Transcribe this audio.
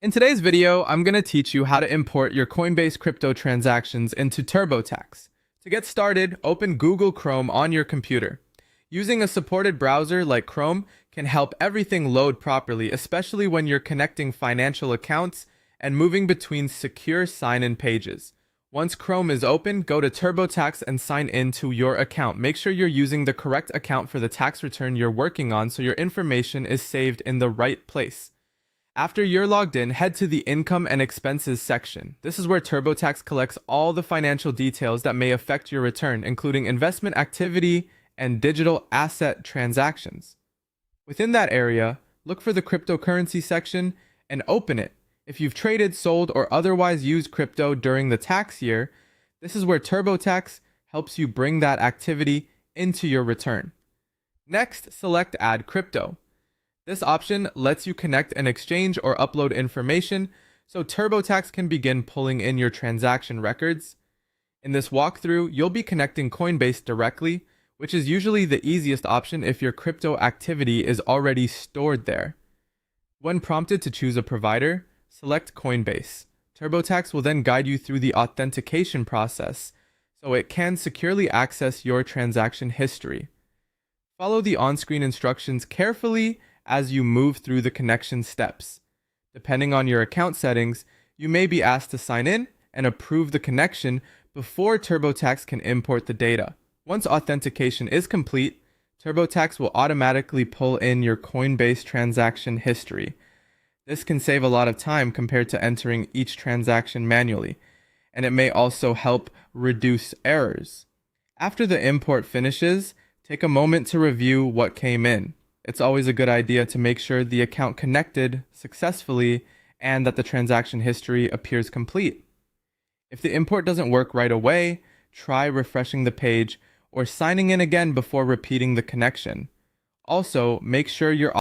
In today's video, I'm going to teach you how to import your Coinbase crypto transactions into TurboTax. To get started, open Google Chrome on your computer. Using a supported browser like Chrome can help everything load properly, especially when you're connecting financial accounts and moving between secure sign-in pages. Once Chrome is open, go to TurboTax and sign in to your account. Make sure you're using the correct account for the tax return you're working on so your information is saved in the right place. After you're logged in, head to the Income and Expenses section. This is where TurboTax collects all the financial details that may affect your return, including investment activity and digital asset transactions. Within that area, look for the cryptocurrency section and open it. If you've traded, sold, or otherwise used crypto during the tax year, this is where TurboTax helps you bring that activity into your return. Next, select Add Crypto. This option lets you connect an exchange or upload information so TurboTax can begin pulling in your transaction records. In this walkthrough, you'll be connecting Coinbase directly, which is usually the easiest option if your crypto activity is already stored there. When prompted to choose a provider, select Coinbase. TurboTax will then guide you through the authentication process so it can securely access your transaction history. Follow the on-screen instructions carefully as you move through the connection steps. Depending on your account settings, you may be asked to sign in and approve the connection before TurboTax can import the data. Once authentication is complete, TurboTax will automatically pull in your Coinbase transaction history. This can save a lot of time compared to entering each transaction manually, and it may also help reduce errors. After the import finishes, take a moment to review what came in. It's always a good idea to make sure the account connected successfully and that the transaction history appears complete. If the import doesn't work right away, try refreshing the page or signing in again before repeating the connection. Also, make sure you're